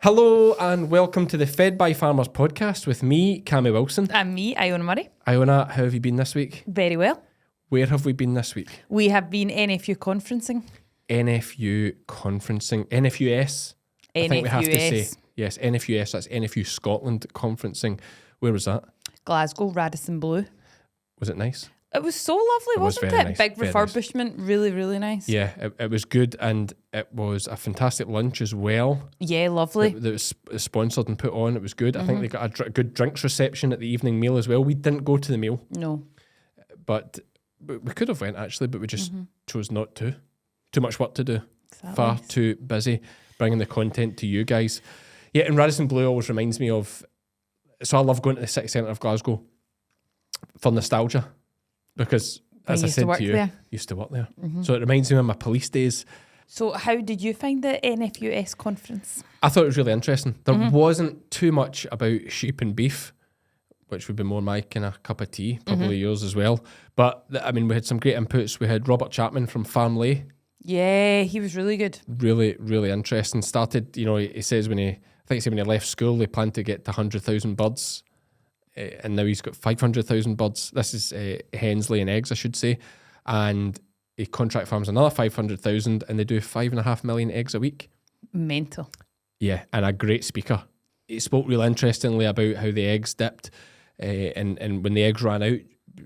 Hello and welcome to the Fed by Farmers podcast with me, Cammy Wilson. And me, Iona Murray. Iona, how have you been this week? Very well. Where have we been this week? We have been NFU conferencing. NFU conferencing. NFUS. I think we have to say. Yes, NFUS, that's NFU Scotland conferencing. Where was that? Glasgow, Radisson Blue. Was it nice? It was so lovely, wasn't it? Nice, Big refurbishment, nice. Really, really nice. Yeah, it was good, and it was a fantastic lunch as well. Yeah, lovely. That was sponsored and put on. It was good. I think they got a good drinks reception at the evening meal as well. We didn't go to the meal. No. But we could have went actually, but we just chose not to. Too much work to do. Exactly. Far too busy bringing the content to you guys. Yeah, and Radisson Blue always reminds me of... So I love going to the city centre of Glasgow for nostalgia. Because, as I said to you, I used to work there. So it reminds me of my police days. So how did you find the NFUS conference? I thought it was really interesting. There wasn't too much about sheep and beef, which would be more my kind of cup of tea, probably yours as well. But, I mean, we had some great inputs. We had Robert Chapman from Farmley. Yeah, he was really good. Really, really interesting. Started, he says when he left school, he planned to get to 100,000 birds. And now he's got 500,000 birds. This is hens laying eggs, I should say. And he contract farms another 500,000 and they do 5.5 million eggs a week. Mental. Yeah, and a great speaker. He spoke really interestingly about how the eggs dipped and when the eggs ran out,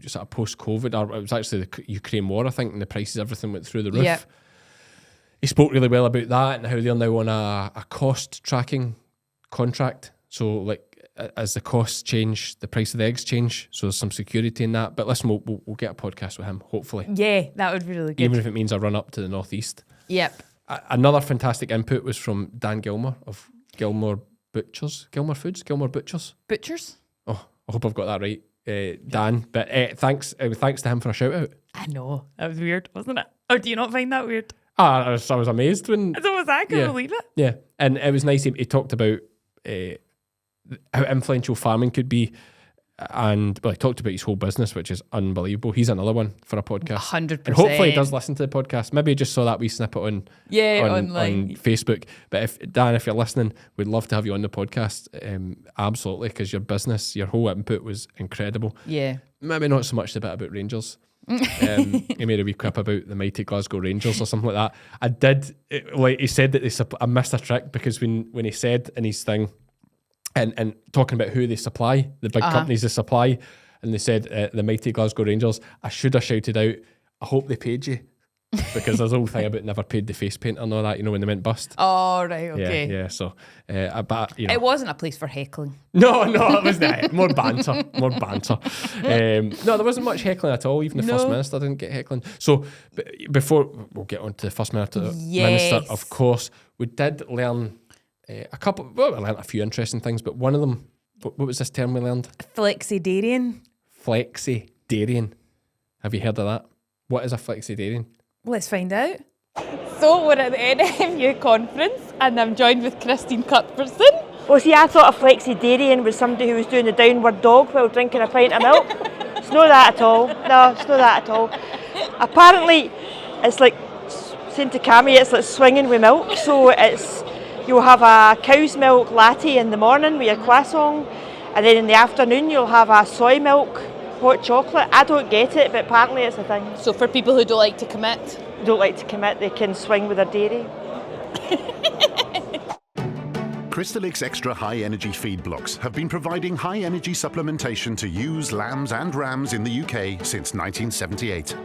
sort of post-COVID, or it was actually the Ukraine war, I think, and the prices, everything went through the roof. Yep. He spoke really well about that and how they're now on a cost tracking contract. So, like, as the costs change, the price of the eggs change. So there's some security in that. But listen, we'll get a podcast with him, hopefully. Yeah, that would be really good. Even if it means a run up to the northeast. Yep. Another fantastic input was from Dan Gilmore of Gilmore Butchers. Butchers? Oh, I hope I've got that right, Dan. But thanks to him for a shout out. I know. That was weird, wasn't it? Oh, do you not find that weird? I was amazed when... So was I. I couldn't believe it. Yeah, and it was nice. He talked about... how influential farming could be, and he talked about his whole business, which is unbelievable. He's another one for a podcast. 100%. And hopefully he does listen to the podcast. Maybe he just saw that wee snippet on Facebook. But if you're listening, we'd love to have you on the podcast. Absolutely, because your business, your whole input was incredible. Yeah. Maybe not so much the bit about Rangers. He made a wee quip about the mighty Glasgow Rangers or something like that. I did, he said that I missed a trick because when he said in his thing, and talking about who they supply, the big companies they supply, and they said the mighty Glasgow Rangers, I should have shouted out, I hope they paid you, because there's a whole thing about never paid the face paint and all that, when they went bust. Oh, right, okay. Yeah, so, but, It wasn't a place for heckling. No, it was not. More banter. No, there wasn't much heckling at all. Even the First Minister didn't get heckling. So, before we'll get on to the First Minister, of course, we did learn... we learned a few interesting things, but one of them, what was this term we learned? Flexidarian. Flexidarian. Have you heard of that? What is a flexidarian? Let's find out. So we're at the NFU conference and I'm joined with Cuthbertson. Well, see, I thought a flexidarian was somebody who was doing the downward dog while drinking a pint of milk. It's not that at all. No, it's not that at all. Apparently, it's like, saying to Cammy, it's like swinging with milk. So you'll have a cow's milk latte in the morning with your croissant, and then in the afternoon you'll have a soy milk hot chocolate. I don't get it, but apparently it's a thing. So for people who don't like to commit, they can swing with their dairy. Crystalyx Extra High Energy feed blocks have been providing high energy supplementation to ewes, lambs and rams in the UK since 1978.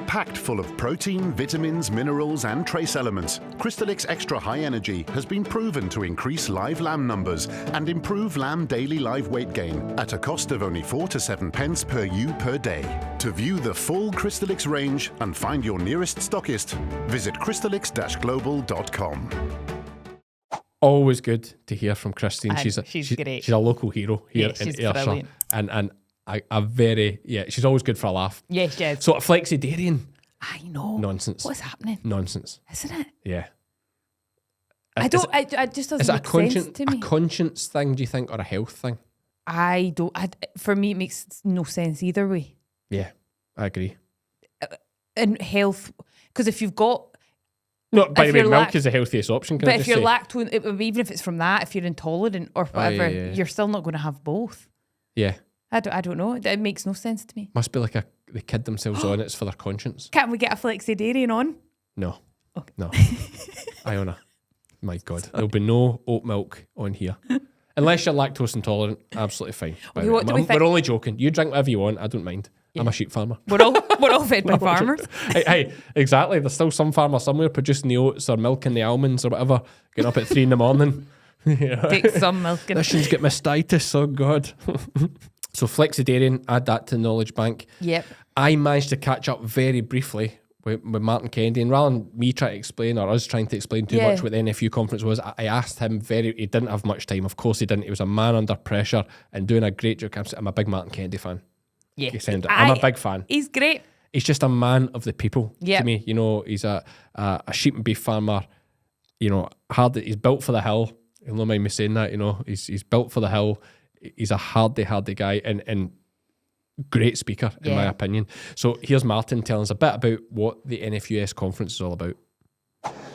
Packed full of protein, vitamins, minerals and trace elements, Crystalyx Extra High Energy has been proven to increase live lamb numbers and improve lamb daily live weight gain at a cost of only 4 to 7 pence per ewe per day. To view the full Crystalyx range and find your nearest stockist, visit crystalyx-global.com. Always good to hear from Christine. She's great. She's a local hero here in Ayrshire. And she's always good for a laugh. Yes, she is. So a flexidarian. I know. Nonsense. What's happening? Nonsense. Isn't it? Yeah. I just doesn't make sense to me. A conscience thing, do you think, or a health thing? For me, it makes no sense either way. Yeah, I agree. And health, because if you've got No, by the way, you're milk is the healthiest option. Can I But if just you're say? lactose, even if it's from that, if you're intolerant or whatever, yeah. you're still not going to have both. Yeah, I don't know. It makes no sense to me. must be like they kid themselves on. It's for their conscience. Can't we get a flexitarian on? No, Okay. no, Iona. My God, there'll be no oat milk on here. Unless you're lactose intolerant, absolutely fine. Okay, what do we think? We're only joking. You drink whatever you want. I don't mind. I'm a sheep farmer. We're all fed by farmers. Hey, exactly. There's still some farmer somewhere producing the oats or milking the almonds or whatever. Getting up at 3 a.m. Take some milk in. This one's got mastitis. Oh God. So flexitarian, add that to the knowledge bank. Yep. I managed to catch up very briefly with Martin Kennedy, and rather than me trying to explain or us trying to explain too much what the NFU conference was, I asked him he didn't have much time. Of course he didn't. He was a man under pressure and doing a great job. I'm a big Martin Kennedy fan. Yeah. I'm a big fan. He's great. He's just a man of the people to me. You know, he's a sheep and beef farmer. You know, he's built for the hill. You'll not mind me saying that. You know, he's built for the hill. He's a hardy guy and great speaker in my opinion. So here's Martin telling us a bit about what the NFUS conference is all about.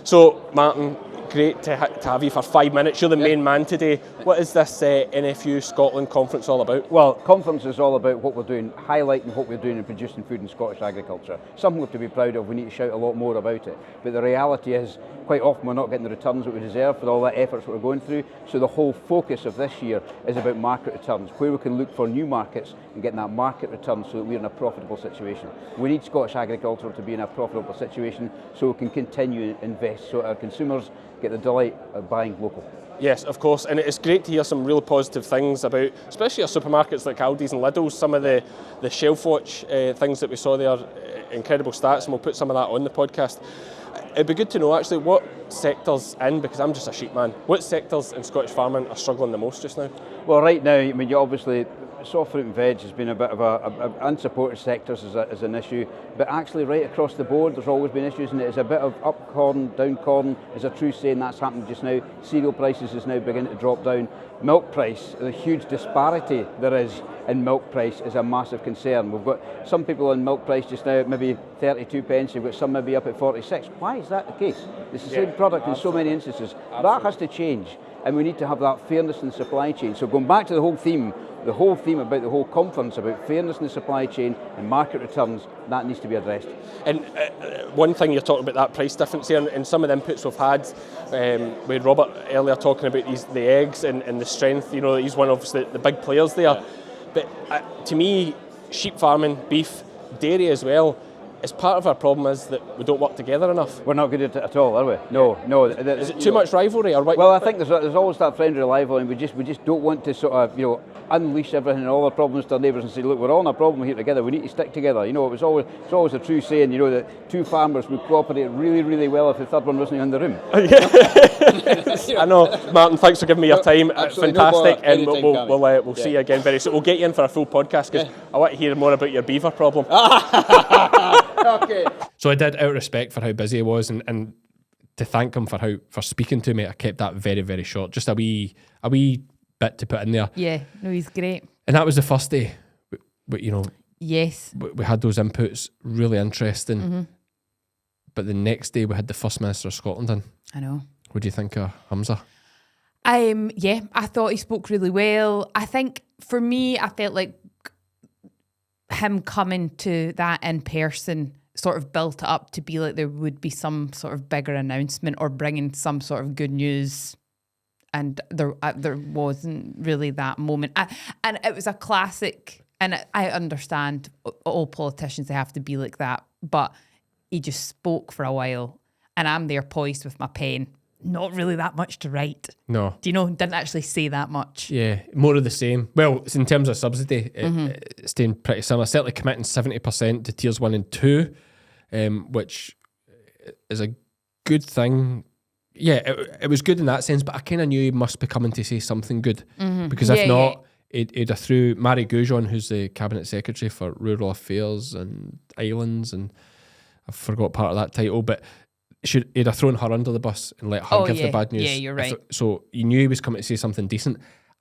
So Martin, great to have you for 5 minutes. You're the main man today. What is this NFU Scotland conference all about? Well, conference is all about what we're doing, highlighting what we're doing in producing food in Scottish agriculture. Something we have to be proud of. We need to shout a lot more about it. But the reality is, quite often we're not getting the returns that we deserve for all that efforts that we're going through. So the whole focus of this year is about market returns, where we can look for new markets and getting that market return so that we're in a profitable situation. We need Scottish agriculture to be in a profitable situation so we can continue to invest, so our consumers get the delight of buying local. Yes, of course, and it's great to hear some real positive things about, especially our supermarkets like Aldi's and Lidl's, some of the shelf watch things that we saw there, incredible stats, and we'll put some of that on the podcast. It'd be good to know actually what sectors because I'm just a sheep man, what sectors in Scottish farming are struggling the most just now? Well, right now, I mean, you obviously, soft fruit and veg has been a bit of a unsupported sectors as an issue, but actually right across the board there's always been issues, and it's a bit of up corn, down corn is a true saying. That's happening just now. Cereal prices is now beginning to drop down. Milk price, the huge disparity there is in milk price is a massive concern. We've got some people on milk price just now at maybe 32 pence, you've got some maybe up at 46. Why is that the case? It's the same product in so many instances. That has to change, and we need to have that fairness in the supply chain. So going back to the whole theme about the whole conference about fairness in the supply chain and market returns, that needs to be addressed. And one thing you're talking about, that price difference here, and some of the inputs we've had, with Robert earlier talking about the eggs and the strength, you know, he's one of the big players there. Yeah. But to me, sheep farming, beef, dairy as well, is part of our problem is that we don't work together enough. We're not good at it at all, are we? No. Is it too much rivalry or what? Well, I think there's always that friendly rivalry, and we just don't want to sort of, unleash everything and all our problems to our neighbours and say, look, we're all in a problem here together. We need to stick together. You know, it's always a true saying, that two farmers would cooperate really, really well if the third one wasn't in the room. I know, Martin. Thanks for giving me your time. Fantastic, and we'll see you again very soon. We'll get you in for a full podcast because I want to hear more about your beaver problem. Okay. So I did, out of respect for how busy he was, and to thank him for speaking to me, I kept that very, very short. Just a wee bit to put in there. Yeah, no, he's great. And that was the first day. But yes, we had those inputs, really interesting. Mm-hmm. But the next day we had the First Minister of Scotland in. I know. What do you think of Humza? I thought he spoke really well. I think for me, I felt like him coming to that in person sort of built it up to be like there would be some sort of bigger announcement or bringing some sort of good news, and there wasn't really that moment. And it was a classic, and I understand all politicians, they have to be like that, but he just spoke for a while, and I'm there poised with my pen. Not really that much to write. No. Do you know? Didn't actually say that much. Yeah, more of the same. Well, in terms of subsidy, it's staying pretty similar. Certainly committing 70% to tiers 1 and 2, which is a good thing. Yeah, it was good in that sense, but I kind of knew he must be coming to say something good. Mm-hmm. Because if not, he'd have threw Mary Goujon, who's the Cabinet Secretary for Rural Affairs and Islands, and I forgot part of that title, but he'd have thrown her under the bus and let her give the bad news. Yeah, you're right. So you knew he was coming to say something decent.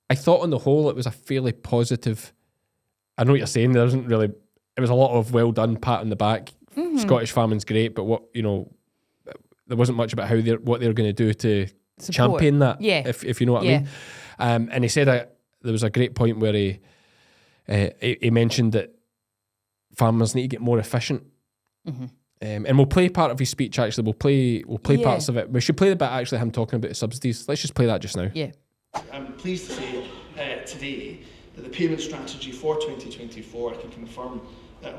I thought on the whole it was a fairly positive. I know what you're saying. There isn't really. It was a lot of well done, pat on the back. Mm-hmm. Scottish farming's great, but there wasn't much about what they're going to do to Support. champion that. Yeah. If you know what I mean. And he said there was a great point where he mentioned that farmers need to get more efficient. And we'll play part of his speech. Actually, we'll play parts of it. We should play the bit actually him talking about the subsidies. Let's just play that just now. Yeah. I'm pleased to say today that the payment strategy for 2024, I can confirm,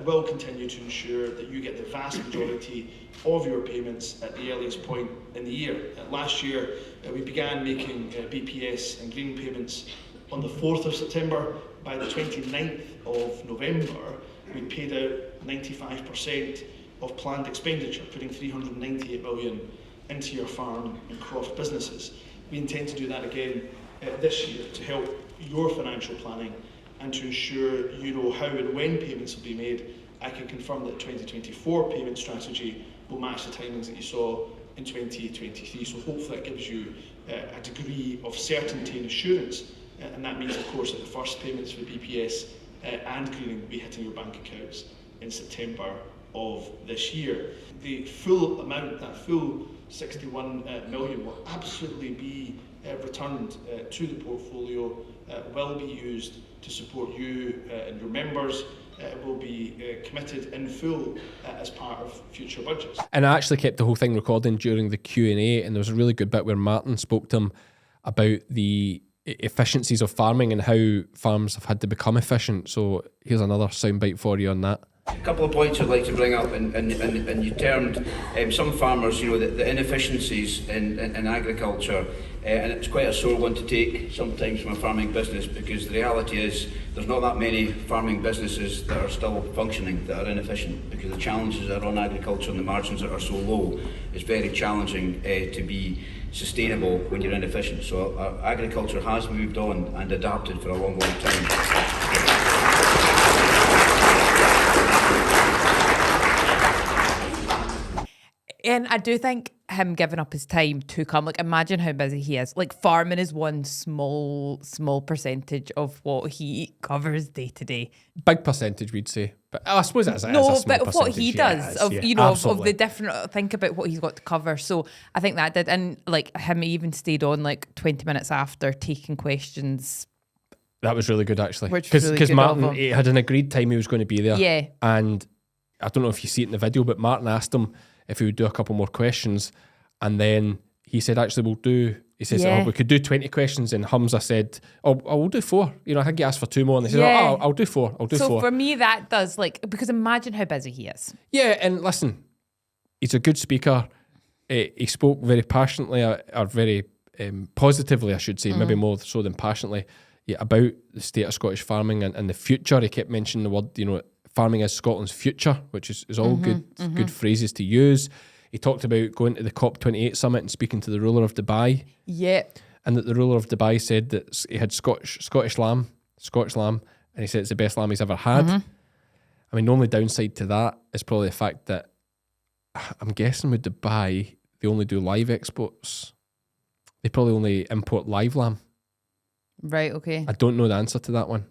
will continue to ensure that you get the vast majority of your payments at the earliest point in the year. Last year, we began making BPS and green payments on the 4th of September. By the 29th of November, we paid out 95% of planned expenditure, putting 398 million into your farm and croft businesses. We intend to do that again this year to help your financial planning and to ensure you know how and when payments will be made. I can confirm that the 2024 payment strategy will match the timings that you saw in 2023. So hopefully that gives you a degree of certainty and assurance. And that means, of course, that the first payments for BPS and greening will be hitting your bank accounts in September of this year. The full amount, that full 61 million, will absolutely be returned to the portfolio, will be used to support you and your members. It will be committed in full as part of future budgets. And I actually kept the whole thing recording during the Q&A, and there was a really good bit where Martin spoke to him about the efficiencies of farming and how farms have had to become efficient. So here's another soundbite for you on that. A couple of points I'd like to bring up, and you termed some farmers, the inefficiencies in agriculture, and it's quite a sore one to take sometimes from a farming business, because the reality is there's not that many farming businesses that are still functioning that are inefficient, because the challenges that are on agriculture and the margins that are so low, it's very challenging to be sustainable when you're inefficient. So agriculture has moved on and adapted for a long time. And I do think him giving up his time to come, like, imagine how busy he is. Like, farming is one small percentage of what he covers day to day. Big percentage, we'd say. But I suppose that's a No, small but of what he percentage. does, of the different, think about what he's got to cover. So I think that did, and like him even stayed on like 20 minutes after taking questions. That was really good, actually. Because really Martin, he had an agreed time he was going to be there. Yeah. And I don't know if you see it in the video, but Martin asked him if he would do a couple more questions, and then he said, actually, he says, we could do 20 questions, and Humza said, we'll do 4. I think he asked for 2 more, and they said, I'll do 4, I'll do 4. So for me, that does, because imagine how busy he is. Yeah, and listen, he's a good speaker. He spoke very passionately, or very positively, I should say, maybe more so than passionately, about the state of Scottish farming and the future. He kept mentioning the word, farming is Scotland's future, which is all good phrases to use. He talked about going to the COP28 summit and speaking to the ruler of Dubai. Yeah. And that the ruler of Dubai said that he had Scottish lamb, and he said it's the best lamb he's ever had. I mean, the only downside to that is probably the fact that I'm guessing with Dubai, they only do live exports. They probably only import live lamb. Right, okay. I don't know the answer to that one.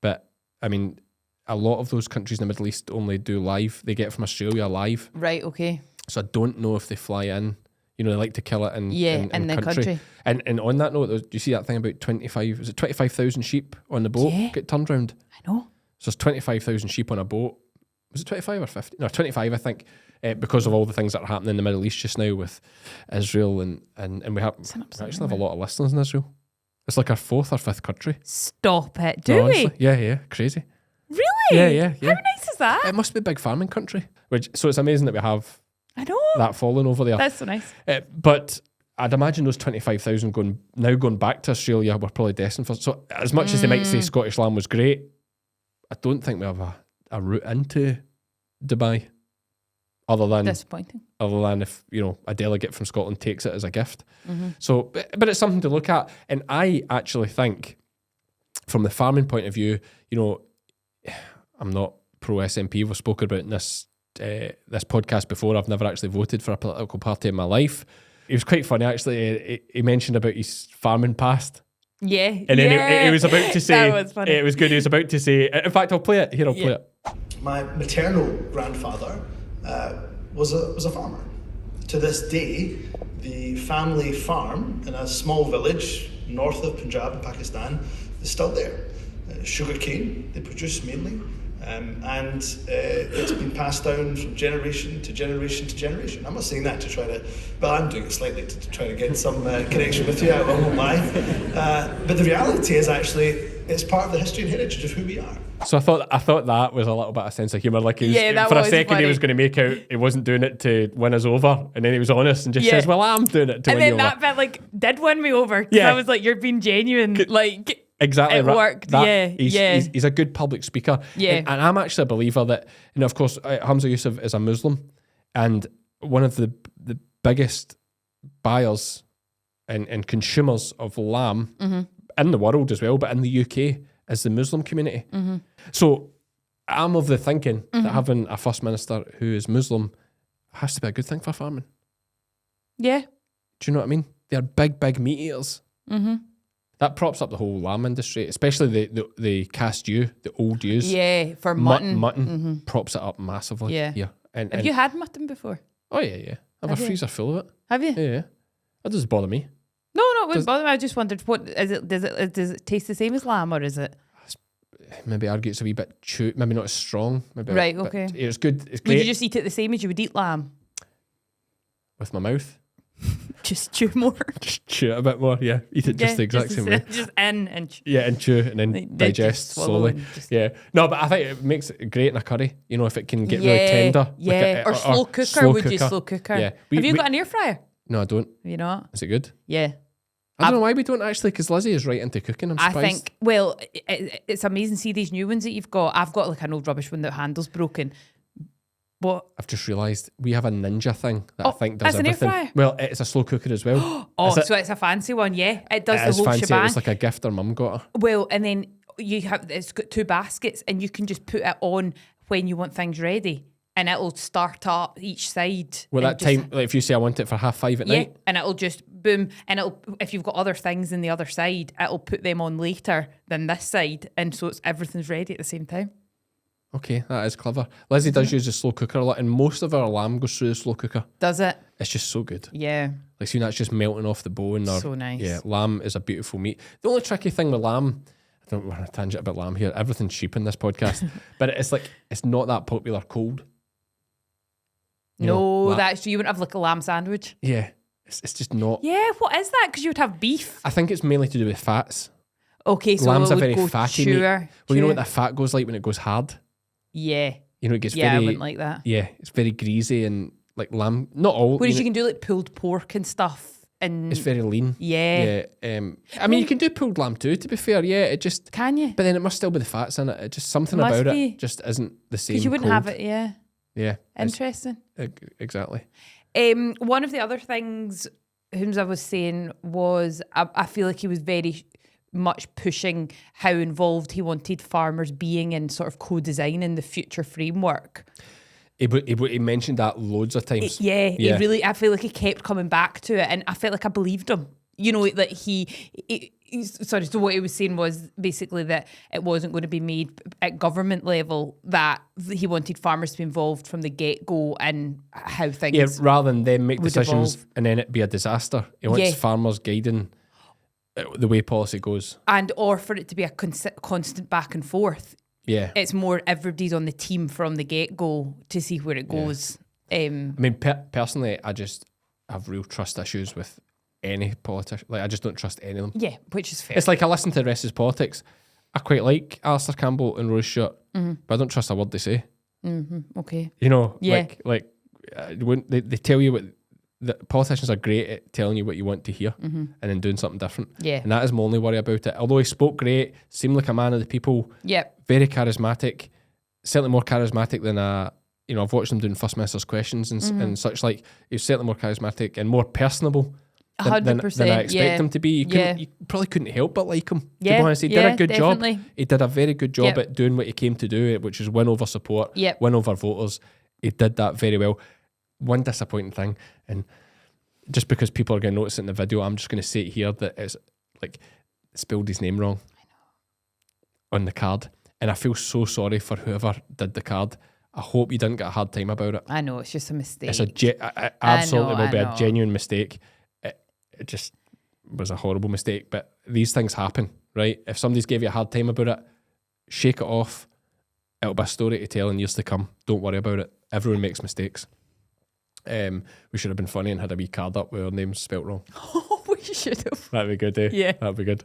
But, I mean, a lot of those countries in the Middle East only do live. They get it from Australia live. Right, okay. So I don't know if they fly in. They like to kill it in the country. And on that note, do you see that thing about 25,000 sheep on the boat get turned round? I know. So there's 25,000 sheep on a boat. Was it 25 or 50? No, 25, I think, because of all the things that are happening in the Middle East just now with Israel, and we actually have a lot of listeners in Israel. It's like our 4th or 5th country. Stop it. Do we? Honestly. Yeah, crazy. Really? Yeah. How nice is that? It must be a big farming country. So it's amazing that we have that falling over there. That's so nice. But I'd imagine those 25,000 going back to Australia were probably destined for. So as much as they might say Scottish lamb was great, I don't think we have a route into Dubai. Disappointing. Other than if, a delegate from Scotland takes it as a gift. So, but it's something to look at. And I actually think, from the farming point of view, I'm not pro SNP. We've spoken about in this podcast before. I've never actually voted for a political party in my life. It was quite funny, actually. He mentioned about his farming past. Yeah. And then he was about to say, that was funny. It was good. He was about to say, in fact, I'll play it. Here, I'll play it. My maternal grandfather was a farmer, To this day, the family farm in a small village north of Punjab in Pakistan is still there. Sugarcane, they produce mainly, and it's been passed down from generation to generation to generation. I'm not saying that to try to, well, I'm doing it slightly to try to get some connection with you, I won't lie. But the reality is actually, it's part of the history and heritage of who we are. So I thought that was a little bit of sense of humour. Like, for a second funny. he was going to make out he wasn't doing it to win us over, and then he was honest and just says, "Well, I'm doing it to win you over." And then that bit did win me over. Yeah. I was like, "You're being genuine." Like, exactly, it worked. He's a good public speaker. Yeah. And I'm actually a believer that, of course, Humza Yousaf is a Muslim, and one of the biggest buyers and consumers of lamb in the world as well, but in the UK, is the Muslim community. So I'm of the thinking that having a First Minister who is Muslim has to be a good thing for farming. Yeah. Do you know what I mean? They're big meat eaters. That props up the whole lamb industry, especially the cast ewe, the old ewes. Yeah, for mutton. Mutton props it up massively. Yeah. And Have you had mutton before? Oh yeah. I have a freezer full of it. Have you? Yeah. That doesn't bother me. No, it wouldn't bother me. I just wondered, what is it? Does it taste the same as lamb, or is it? Maybe argue it's a wee bit chew, maybe not as strong. Maybe Right, okay. It's good. It's Would great you just eat it the same as you would eat lamb? with my mouth. Just chew more. Just chew it a bit more. Yeah, eat it just the exact same way. Just in and chew. Yeah, and chew and then Like, digest just swallow slowly. and just- Yeah, no, but I think it makes it great in a curry. You know, if it can get really tender. Yeah, or slow cooker. Would you slow cooker? Yeah. Have you got an air fryer? No, I don't. Have you not? Is it good? Yeah. I don't know why we don't actually, because Lizzie is right into cooking. I'm I surprised. think, well, it's amazing. See these new ones that you've got. I've got like an old rubbish one that handle's broken. What? I've just realised we have a ninja thing that I think does that's an air everything. fryer? Well, it's a slow cooker as well. So it's a fancy one, yeah. It does It the is whole fancy. shebang. It's like a gift her mum got her. Well, and then it's got 2 baskets, and you can just put it on when you want things ready, and it'll start up each side. Well, and that time, like if you say I want it for 5:30 at night. and it'll just boom, and it'll, if you've got other things in the other side, it'll put them on later than this side, and so everything's ready at the same time. Okay, that is clever. Lizzie does use the slow cooker a lot, and most of our lamb goes through the slow cooker. Does it? It's just so good. Yeah. Like, seeing that's just melting off the bone. Or, So nice. Yeah, lamb is a beautiful meat. The only tricky thing with lamb, I don't want to tangent about lamb here. Everything's cheap in this podcast, but it's like it's not that popular cold. No, that's true. You wouldn't have like a lamb sandwich. Yeah, it's just not. Yeah, what is that? Because you would have beef. I think it's mainly to do with fats. Okay, so Lamb's it a would very go fatty meat. chewer, Well, you know what chewer. the fat goes like when it goes hard. Yeah. You know, it gets Yeah, I very. wouldn't like that. Yeah, it's very greasy and like lamb. Not all. Whereas you you know, can do like pulled pork and stuff, and it's very lean. yeah. Yeah. I mean, you can do pulled lamb too. To be fair, yeah, it just. Can you? But then it must still be the fats in it. It just something Must about be. it just isn't the same. Because you wouldn't cold. have it. Yeah. Yeah. Interesting. Exactly. One of the other things Humza was saying was I feel like he was very much pushing how involved he wanted farmers being in sort of co-designing the future framework. He mentioned that loads of times. Yeah, he really, I feel like he kept coming back to it, and I felt like I believed him. You know, that sorry, so what he was saying was basically that it wasn't going to be made at government level, that he wanted farmers to be involved from the get-go and how things... Yeah, rather than them make would decisions evolve. and then it be a disaster. He wants farmers guiding the way policy goes. And or for it to be a constant back and forth. Yeah. It's more everybody's on the team from the get-go to see where it goes. I mean, personally, I just have real trust issues with any politician. Like, I just don't trust any of them. Yeah, which is fair. It's like I listen to the rest of his politics. I quite like Alistair Campbell and Rose Stewart, but I don't trust a word they say. Okay. You know, Yeah. when they tell you what... The politicians are great at telling you what you want to hear and then doing something different. Yeah. And that is my only worry about it. Although he spoke great, seemed like a man of the people, Yep. very charismatic, certainly more charismatic than I've watched him doing First Minister's questions and such like. He's certainly more charismatic and more personable than 100%, I expect him to be. You probably couldn't help but like him. To be honest, he did a good definitely. job. He did a very good job Yep. at doing what he came to do, which is win over support, Yep. win over voters. He did that very well. One disappointing thing, and just because people are going to notice it in the video, I'm just going to say it here that it's like spelled his name wrong on the card, and I feel so sorry for whoever did the card. I hope you didn't get a hard time about it. I know, it's just a mistake. It's absolutely will be I know. a genuine mistake. It just was a horrible mistake. But these things happen, right? If somebody's gave you a hard time about it, shake it off. It'll be a story to tell in years to come. Don't worry about it. Everyone makes mistakes. We should have been funny and had a wee card up with our names spelt wrong. Oh, we should have. That'd be good, eh? Yeah. That'd be good.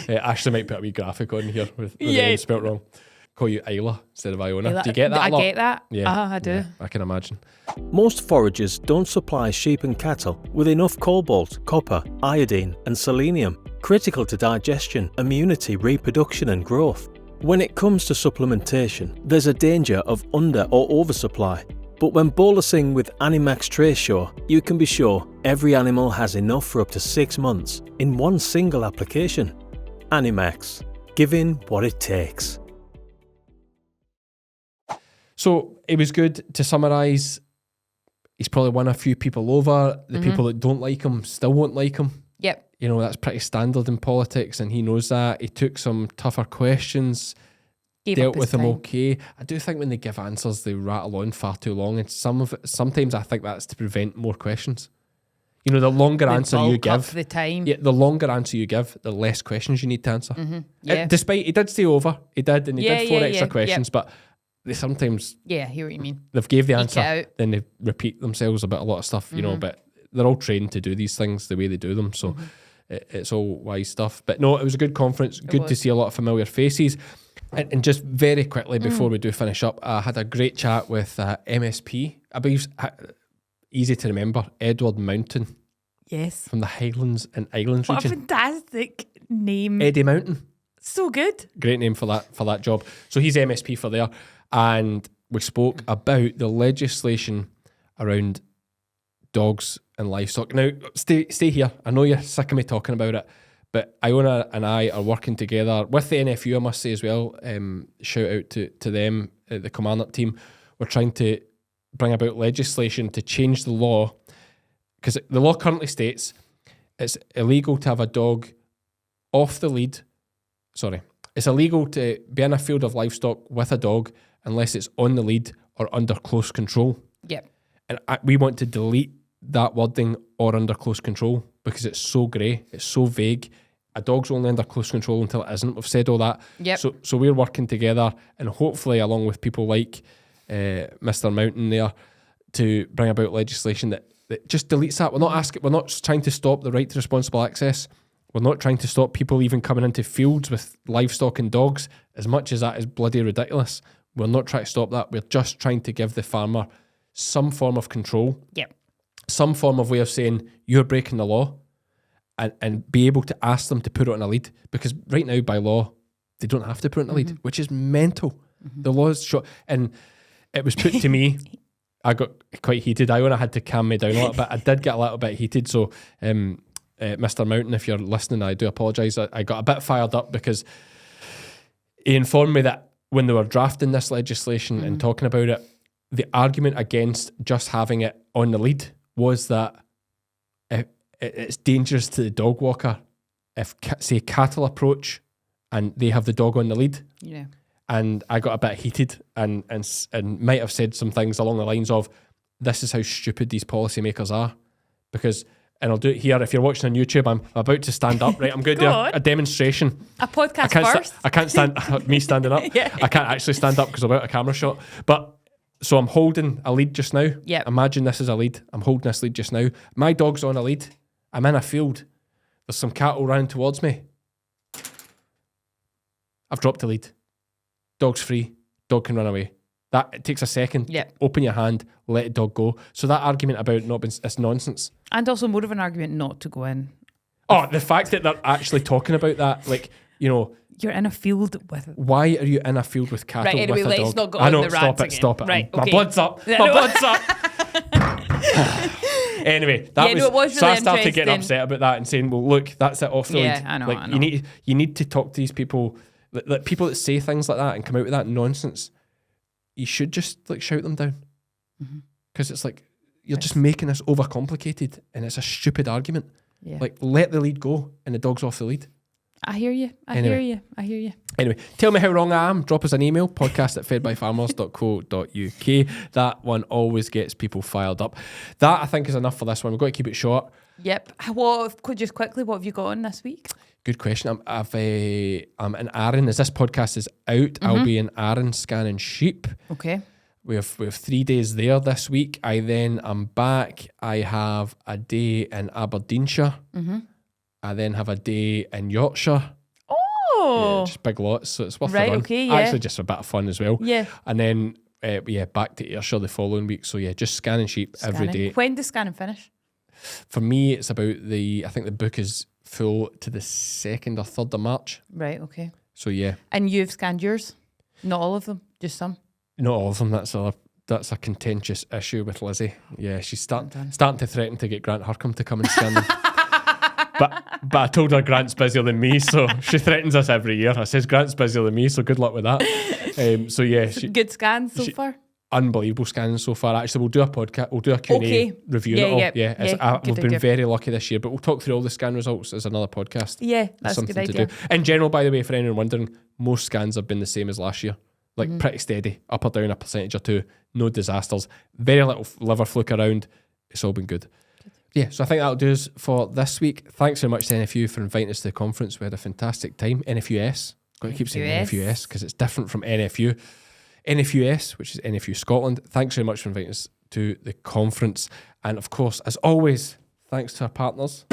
Ashley might put a wee graphic on here with the Yeah. name spelt wrong. Call you Isla instead of Iona. Do you get that I a lot? get that. Yeah. I do. Yeah, I can imagine. Most foragers don't supply sheep and cattle with enough cobalt, copper, iodine and selenium, critical to digestion, immunity, reproduction and growth. When it comes to supplementation, there's a danger of under or oversupply. But when bolusing with Animax Tracesure, you can be sure every animal has enough for up to 6 months in one single application. Animax, giving what it takes. So it was good to summarise. He's probably won a few people over. The people that don't like him still won't like him. Yep. You know, that's pretty standard in politics, and he knows that. He took some tougher questions, dealt with them okay. I do think when they give answers, they rattle on far too long, and sometimes I think that's to prevent more questions. You know, the longer answer you give, the time. yeah, the longer answer you give, the less questions you need to answer. Yeah. Despite he did stay over, he did Yeah, 4 yeah, extra yeah, questions, but they sometimes Yeah, I hear what you mean. they've gave the Eke answer, it out. then they repeat themselves about a lot of stuff, you know, but they're all trained to do these things the way they do them, so it's all wise stuff. But no, it was a good conference, good to see a lot of familiar faces. And just very quickly before we do finish up, I had a great chat with MSP, I believe, easy to remember, Edward Mountain Yes. from the Highlands and Islands What a region. fantastic name. Eddie Mountain. So good. Great name for that job. So he's MSP for there, and we spoke about the legislation around dogs and livestock. Now, stay here. I know you're sick of me talking about it, but Iona and I are working together with the NFU, I must say as well. Shout out to them, the Commandant team. We're trying to bring about legislation to change the law, because the law currently states it's illegal to have a dog off the lead. Sorry, it's illegal to be in a field of livestock with a dog unless it's on the lead or under close control. Yep. And we want to delete that wording or under close control because it's so grey, it's so vague. A dog's only under close control until it isn't. We've said all that. Yep. So we're working together, and hopefully along with people like Mr. Mountain there, to bring about legislation that just deletes that. We're not trying to stop the right to responsible access. We're not trying to stop people even coming into fields with livestock and dogs, as much as that is bloody ridiculous. We're not trying to stop that. We're just trying to give the farmer some form of control, Yep. some form of way of saying you're breaking the law, and be able to ask them to put it on a lead. Because right now, by law, they don't have to put it on a lead, which is mental. The law is short. And it was put to me, I got quite heated. Iona had to calm me down a little bit. I did get a little bit heated. So, Mr. Mountain, if you're listening, I do apologise. I got a bit fired up because he informed me that when they were drafting this legislation and talking about it, the argument against just having it on the lead was that it's dangerous to the dog walker if, say, cattle approach and they have the dog on the lead. Yeah. And I got a bit heated and might have said some things along the lines of, this is how stupid these policymakers are. Because, and I'll do it here, if you're watching on YouTube, I'm about to stand up, right? I'm going to do a demonstration. A podcast first. I can't stand, me standing up. Yeah. I can't actually stand up because I'm out of camera shot. But, so I'm holding a lead just now. Yep. Imagine this is a lead. I'm holding this lead just now. My dog's on a lead. I'm in a field. There's some cattle running towards me. I've dropped the lead. Dog's free. Dog can run away. It takes a second. Yep. Open your hand, let the dog go. So that argument about not being, it's nonsense. And also more of an argument not to go in. Oh, the fact that they're actually talking about that, like, you know, You're in a field with it. why are you in a field with cattle Right, anyway, with a let's dog? not go I on know, the stop rants it, again. stop it. Right, My okay. blood's up. Yeah, My no. blood's up. Anyway, it was so I really started getting interesting. upset about that and saying, well, look, that's it off the Yeah, lead. I know, Like, I know. you need to talk to these people, like people that say things like that and come out with that nonsense. You should just like shout them down. Because it's like, you're just making this overcomplicated and it's a stupid argument. Yeah. Like, let the lead go and the dog's off the lead. I hear you. I Anyway. hear you. Anyway, tell me how wrong I am. Drop us an email, podcast@fedbyfarmers.co.uk. That one always gets people fired up. That, I think, is enough for this one. We've got to keep it short. Yep. Just quickly, what have you got on this week? Good question. I'm in Arran. As this podcast is out, I'll be in Arran scanning sheep. Okay. We have 3 days there this week. I'm back. I have a day in Aberdeenshire. I then have a day in Yorkshire. Oh. Yeah, just big lots, so it's worth Right, the run. okay, yeah. Actually, just for a bit of fun as well. Yeah. And then, back to Ayrshire the following week. So yeah, just scanning sheep every day. When does scanning finish? For me, it's about I think the book is full to the 2nd or 3rd of March. Right, okay. So yeah. And you've scanned yours? Not all of them, just some? Not all of them. That's a contentious issue with Lizzie. Yeah, she's starting to threaten to get Grant Harcombe to come and scan them. But I told her Grant's busier than me, so she threatens us every year. I says Grant's busier than me, so good luck with that. So yeah, good scans so far. Unbelievable scans so far. Actually, we'll do a podcast. We'll do a Q&A review. We've been very lucky this year, but we'll talk through all the scan results as another podcast. Yeah, that's a good idea. To do. In general, by the way, for anyone wondering, most scans have been the same as last year. Like pretty steady, up or down a percentage or two. No disasters. Very little liver fluke around. It's all been good. Yeah, so I think that'll do us for this week. Thanks very much to NFU for inviting us to the conference. We had a fantastic time. NFUS. Got to keep saying NFUS because it's different from NFU. NFUS, which is NFU Scotland. Thanks very much for inviting us to the conference. And of course, as always, thanks to our partners,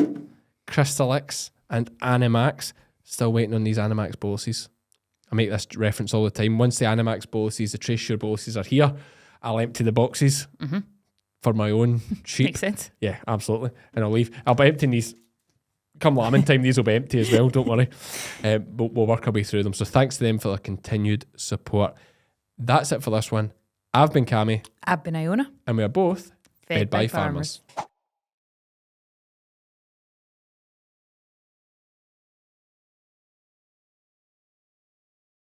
Crystalyx and Animax. Still waiting on these Animax boluses. I make this reference all the time. Once the Animax boluses, the Tracesure boluses are here, I'll empty the boxes for my own sheep. Makes sense. Yeah, absolutely. And I'll leave. I'll be emptying these. Come lambing time, these will be empty as well, don't worry. But we'll work our way through them. So thanks to them for their continued support. That's it for this one. I've been Cammy. I've been Iona. And we are both Fed by Farmers.